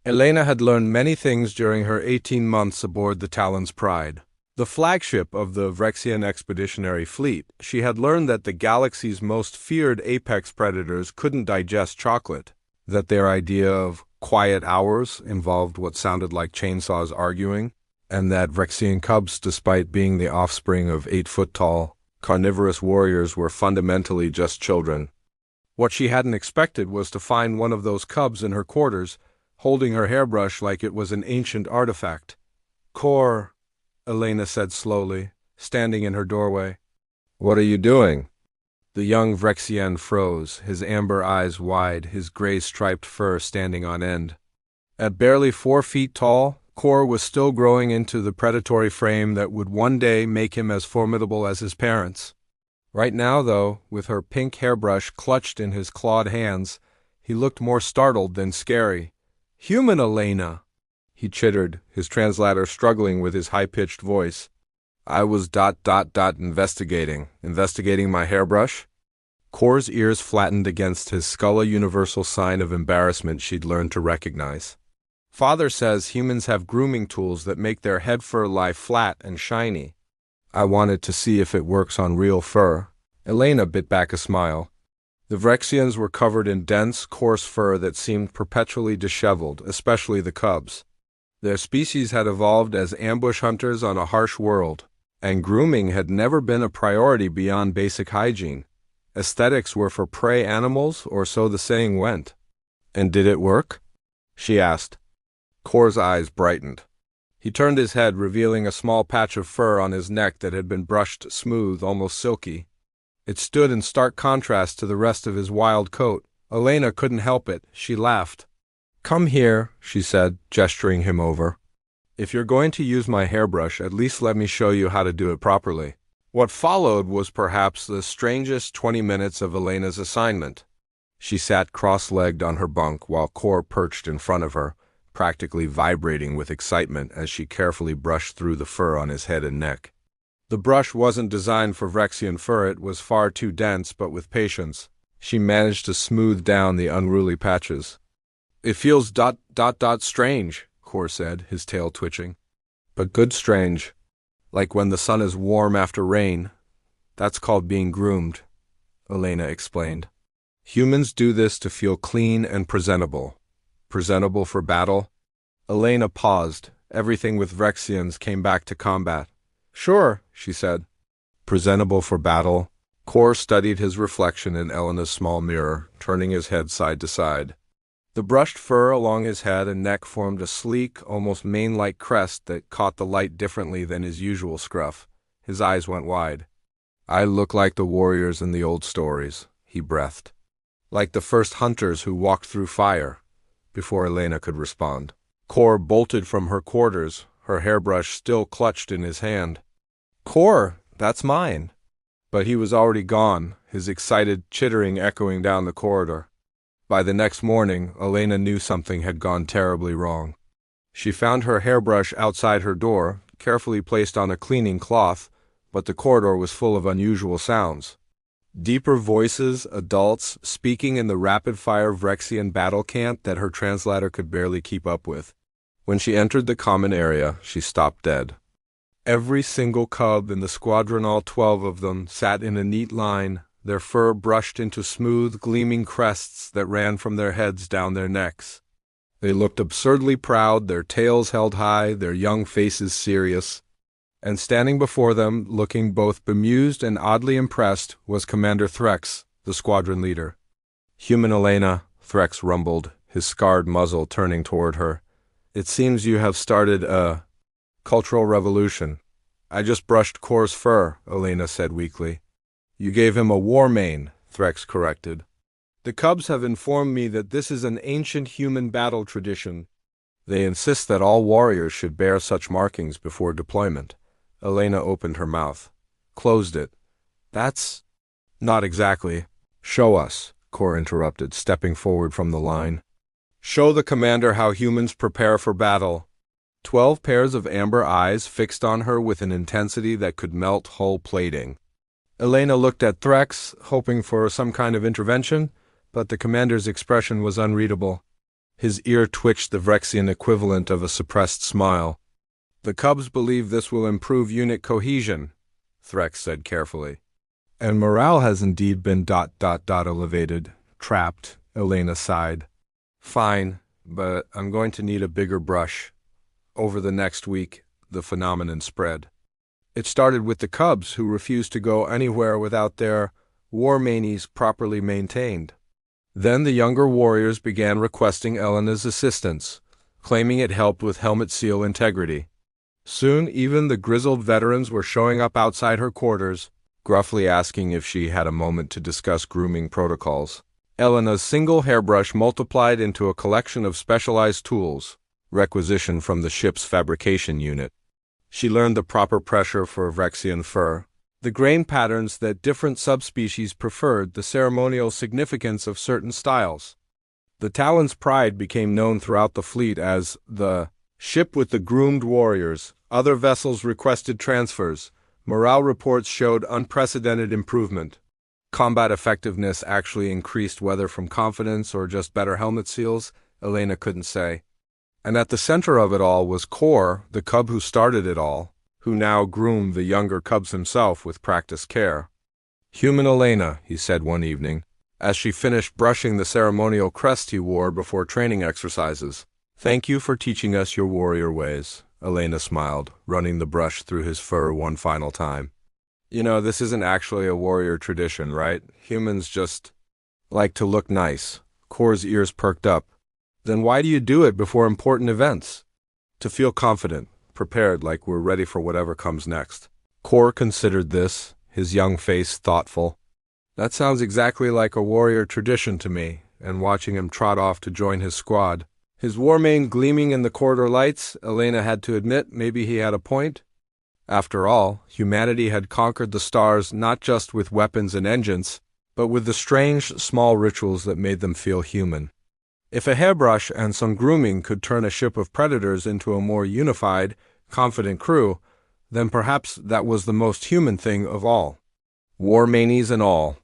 Elena had learned many things during her 18 months aboard the Talon's Pride. The flagship of the Vrexian Expeditionary Fleet, she had learned that the galaxy's most feared apex predators couldn't digest chocolate, that their idea of quiet hours involved what sounded like chainsaws arguing, and that Vrexian cubs, despite being the offspring of 8-foot-tall, carnivorous warriors, were fundamentally just children. What she hadn't expected was to find one of those cubs in her quarters, holding her hairbrush like it was an ancient artifact. "Cor," Elena said slowly, standing in her doorway. "What are you doing?" The young Vrexian froze, his amber eyes wide, his gray-striped fur standing on end. At barely 4 feet tall, Cor was still growing into the predatory frame that would one day make him as formidable as his parents. Right now, though, with her pink hairbrush clutched in his clawed hands, he looked more startled than scary. "Human Elena!" he chittered, his translator struggling with his high-pitched voice. "I was investigating my hairbrush." Cor's ears flattened against his skull, a universal sign of embarrassment she'd learned to recognize. "Father says humans have grooming tools that make their head fur lie flat and shiny. I wanted to see if it works on real fur." Elena bit back a smile. The Vrexians were covered in dense, coarse fur that seemed perpetually disheveled, especially the cubs. Their species had evolved as ambush hunters on a harsh world, and grooming had never been a priority beyond basic hygiene. Aesthetics were for prey animals, or so the saying went. "And did it work?" she asked. Cor's eyes brightened. He turned his head, revealing a small patch of fur on his neck that had been brushed smooth, almost silky. It stood in stark contrast to the rest of his wild coat. Elena couldn't help it. She laughed. "Come here," she said, gesturing him over. "If you're going to use my hairbrush, at least let me show you how to do it properly." What followed was perhaps the strangest 20 minutes of Elena's assignment. She sat cross-legged on her bunk while Cor perched in front of her, practically vibrating with excitement as she carefully brushed through the fur on his head and neck. The brush wasn't designed for Vrexian fur, it was far too dense, but with patience, she managed to smooth down the unruly patches. "It feels strange," Cor said, his tail twitching. "But good strange. Like when the sun is warm after rain. That's called being groomed," Elena explained. "Humans do this to feel clean and presentable. Presentable for battle?" Elena paused. Everything with Vrexians came back to combat. "Sure," she said. "Presentable for battle." Cor studied his reflection in Elena's small mirror, turning his head side to side. The brushed fur along his head and neck formed a sleek, almost mane-like crest that caught the light differently than his usual scruff. His eyes went wide. "I look like the warriors in the old stories," he breathed. "Like the first hunters who walked through fire." Before Elena could respond, Cor bolted from her quarters, her hairbrush still clutched in his hand. "Cor, that's mine." But he was already gone, his excited chittering echoing down the corridor. By the next morning, Elena knew something had gone terribly wrong. She found her hairbrush outside her door, carefully placed on a cleaning cloth, but the corridor was full of unusual sounds. Deeper voices, adults, speaking in the rapid-fire Vrexian battle chant that her translator could barely keep up with. When she entered the common area, she stopped dead. Every single cub in the squadron, all 12 of them, sat in a neat line, their fur brushed into smooth, gleaming crests that ran from their heads down their necks. They looked absurdly proud, their tails held high, their young faces serious. And standing before them, looking both bemused and oddly impressed, was Commander Threx, the squadron leader. "Human Elena," Threx rumbled, his scarred muzzle turning toward her. "It seems you have started a cultural revolution." "I just brushed Cor's fur," Elena said weakly. "You gave him a war mane," Threx corrected. "The cubs have informed me that this is an ancient human battle tradition. They insist that all warriors should bear such markings before deployment." Elena opened her mouth, closed it. "That's not exactly." "Show us," Cor interrupted, stepping forward from the line. "Show the commander how humans prepare for battle." 12 pairs of amber eyes fixed on her with an intensity that could melt hull plating. Elena looked at Threx, hoping for some kind of intervention, but the commander's expression was unreadable. His ear twitched the Vrexian equivalent of a suppressed smile. The cubs believe this will improve unit cohesion, Threx said carefully. And morale has indeed been elevated, trapped, Elena sighed. Fine, but I'm going to need a bigger brush. Over the next week, the phenomenon spread. It started with the cubs, who refused to go anywhere without their war manies properly maintained. Then the younger warriors began requesting Elena's assistance, claiming it helped with helmet seal integrity. Soon even the grizzled veterans were showing up outside her quarters, gruffly asking if she had a moment to discuss grooming protocols. Elena's single hairbrush multiplied into a collection of specialized tools, requisitioned from the ship's fabrication unit. She learned the proper pressure for Vrexian fur, the grain patterns that different subspecies preferred, the ceremonial significance of certain styles. The Talon's pride became known throughout the fleet as the ship with the groomed warriors. Other vessels requested transfers. Morale reports showed unprecedented improvement. Combat effectiveness actually increased, whether from confidence or just better helmet seals, Elena couldn't say. And at the center of it all was Kor, the cub who started it all, who now groomed the younger cubs himself with practiced care. "Human Elena," he said one evening, as she finished brushing the ceremonial crest he wore before training exercises. "Thank you for teaching us your warrior ways." Elena smiled, running the brush through his fur one final time. "You know, this isn't actually a warrior tradition, right? Humans just like to look nice." Kor's ears perked up. "Then why do you do it before important events?" "To feel confident, prepared, like we're ready for whatever comes next." Kor considered this, his young face thoughtful. "That sounds exactly like a warrior tradition to me," and watching him trot off to join his squad, his war mane gleaming in the corridor lights, Elena had to admit maybe he had a point. After all, humanity had conquered the stars not just with weapons and engines, but with the strange, small rituals that made them feel human. If a hairbrush and some grooming could turn a ship of predators into a more unified, confident crew, then perhaps that was the most human thing of all. War manies and all.